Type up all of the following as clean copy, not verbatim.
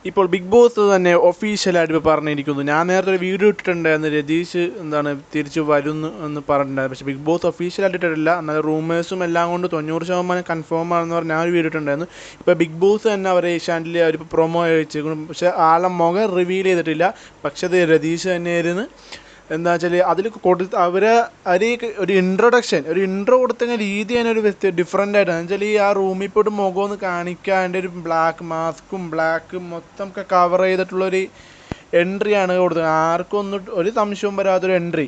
ഇപ്പോൾ big boss തന്നെ ഒഫീഷ്യലായിട്ട് ഇപ്പോൾ പറഞ്ഞിരിക്കുന്നു. ഞാൻ നേരത്തെ ഒരു വീഡിയോ ഇട്ടിട്ടുണ്ടായിരുന്നു, രതീഷ് തിരിച്ച് വരുന്നു എന്ന് പറഞ്ഞിട്ടുണ്ടായിരുന്നു. പക്ഷേ ബിഗ് ബോസ് ഒഫീഷ്യലായിട്ട് ഇട്ടിട്ടില്ല. എന്നാൽ റൂമേഴ്സും എല്ലാം കൊണ്ട് 90% കൺഫേം ആണെന്ന് പറഞ്ഞ് ഞാൻ ഒരു വീഡിയോ ഇട്ടിട്ടുണ്ടായിരുന്നു. ഇപ്പോൾ ബിഗ് ബോസ് തന്നെ അവർ ഏഷ്യാനെറ്റിൽ അവരിപ്പോൾ പ്രൊമോ അയച്ചേക്കുന്നു. പക്ഷേ ആളെ മുഖം റിവീൽ ചെയ്തിട്ടില്ല. പക്ഷേ അത് രതീഷ് തന്നെയായിരുന്നു. എന്താ വെച്ചാൽ അതിൽ അവരെ ഒരു ഇൻട്രോ കൊടുത്ത രീതി തന്നെ ഒരു ഡിഫറെൻ്റ് ആയിട്ടാണ്. എന്നുവെച്ചാൽ ആ റൂമിൽ പോയിട്ട് മുഖമൊന്ന് കാണിക്കാൻ അതിൻ്റെ ഒരു ബ്ലാക്ക് മാസ്കും ബ്ലാക്കും മൊത്തം ഒക്കെ കവർ ചെയ്തിട്ടുള്ളൊരു എൻട്രിയാണ് കൊടുത്തത്. ആർക്കും ഒന്നും ഒരു സംശയവും വരാത്തൊരു എൻട്രി.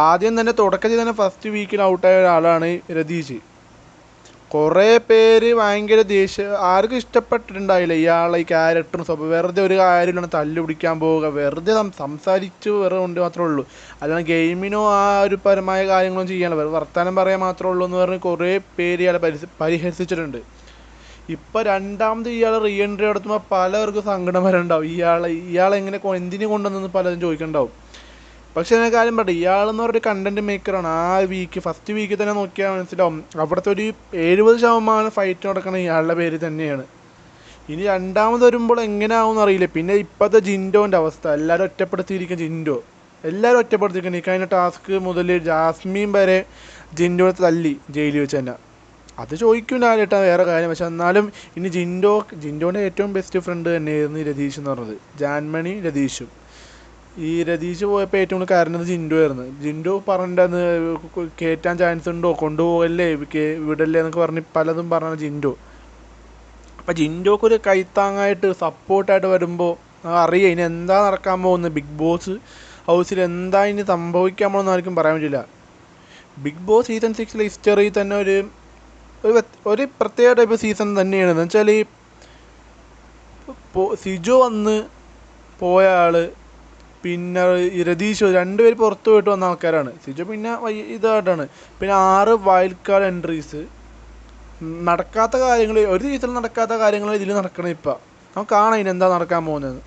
ആദ്യം തന്നെ തുടക്കത്തിൽ തന്നെ ഫസ്റ്റ് വീക്കിൽ ഔട്ടായ ഒരാളാണ് രതീഷ്. കുറേ പേര് ഭയങ്കര ആർക്കും ഇഷ്ടപ്പെട്ടിട്ടുണ്ടായില്ല ഇയാളെ ഈ ക്യാരക്ടറും സ്വഭാവം. വെറുതെ ഒരു കാര്യമില്ലാണ് തല്ലു പിടിക്കാൻ പോവുക, വെറുതെ സംസാരിച്ച് കൊണ്ട് മാത്രമേ ഉള്ളൂ. അല്ലാതെ ഗെയിമിനോ ആ ഒരു പരമായ കാര്യങ്ങളൊന്നും ചെയ്യാനില്ല, വെറുതെ വർത്തമാനം പറയാൻ മാത്രമേ ഉള്ളൂ എന്ന് പറഞ്ഞ് കുറേ പേര് ഇയാളെ പരിഹസിച്ചിട്ടുണ്ട്. ഇപ്പം രണ്ടാമത് ഇയാൾ റീ എൻട്രി നടത്തുമ്പോൾ പലർക്കും സങ്കടം വരണ്ടാവും. ഇയാളെങ്ങനെ എന്തിനു കൊണ്ടുവന്നെന്ന് പലരും ചോദിക്കണ്ടാവും. പക്ഷേ ഞാൻ കാര്യം പറയട്ടെ, ഇയാളെന്ന് പറഞ്ഞൊരു കണ്ടന്റ് മേക്കറാണ്. ആ ഫസ്റ്റ് വീക്കിൽ തന്നെ നോക്കിയാൽ മനസ്സിലാവും അവിടുത്തെ ഒരു 70% ഫൈറ്റ് നടക്കണ ഇയാളുടെ പേര് തന്നെയാണ്. ഇനി രണ്ടാമത് വരുമ്പോൾ എങ്ങനെ ആവുമെന്ന് അറിയില്ല. പിന്നെ ഇപ്പോഴത്തെ ജിൻഡോൻ്റെ അവസ്ഥ, എല്ലാവരും ഒറ്റപ്പെടുത്തിയിരിക്കും. എല്ലാവരും ഒറ്റപ്പെടുത്തിയിരിക്കുന്നു. കഴിഞ്ഞ ടാസ്ക് മുതൽ ജാസ്മിൻ വരെ ജിൻഡോനെ തല്ലി ജയിലിൽ വെച്ച് തന്നെ. അത് ചോദിക്കില്ല കേട്ടാ വേറെ കാര്യം. പക്ഷെ എന്നാലും ഇനി ജിൻഡോൻ്റെ ഏറ്റവും ബെസ്റ്റ് ഫ്രണ്ട് തന്നെയായിരുന്നു രതീഷ് എന്ന് പറഞ്ഞത്. ജാൻമണി രതീഷും. ഈ രതീഷ് പോയപ്പോൾ ഏറ്റവും കൂടുതൽ കരഞ്ഞത് ജിൻഡോ ആയിരുന്നു. ജിൻഡോ പറഞ്ഞിട്ടുണ്ടെന്ന് കയറ്റാൻ ചാൻസ് ഉണ്ടോ, കൊണ്ടുപോകല്ലേ, വിടല്ലേ എന്നൊക്കെ പറഞ്ഞ് പലതും പറഞ്ഞ ജിൻഡോ. അപ്പം ജിൻഡോക്ക് ഒരു കൈത്താങ്ങായിട്ട് സപ്പോർട്ടായിട്ട് വരുമ്പോൾ അറിയാം ഇനി എന്താ നടക്കാൻ പോകുന്നത്. ബിഗ് ബോസ് ഹൗസിൽ എന്താ ഇനി സംഭവിക്കാൻ പോകുന്നതെന്ന് ആർക്കും പറയാൻ പറ്റില്ല. ബിഗ് ബോസ് സീസൺ 6 ഹിസ്റ്ററിയിൽ തന്നെ ഒരു പ്രത്യേക ടൈപ്പ് സീസൺ തന്നെയാണ്. എന്ന് വെച്ചാൽ സിജോ വന്ന് പോയ ആൾ, പിന്നെ രതീഷ്, രണ്ടുപേര് പുറത്ത് പോയിട്ട് വന്ന ആൾക്കാരാണ്. സിജോ പിന്നെ ഇതായിട്ടാണ്. പിന്നെ 6 വൈൽഡ് കാർഡ് എൻട്രീസ്. നടക്കാത്ത കാര്യങ്ങൾ, ഒരു സീസണിൽ നടക്കാത്ത കാര്യങ്ങൾ ഇതിൽ നടക്കണം. ഇപ്പം നമുക്ക് കാണാം ഇനി എന്താ നടക്കാൻ പോകുന്നത്.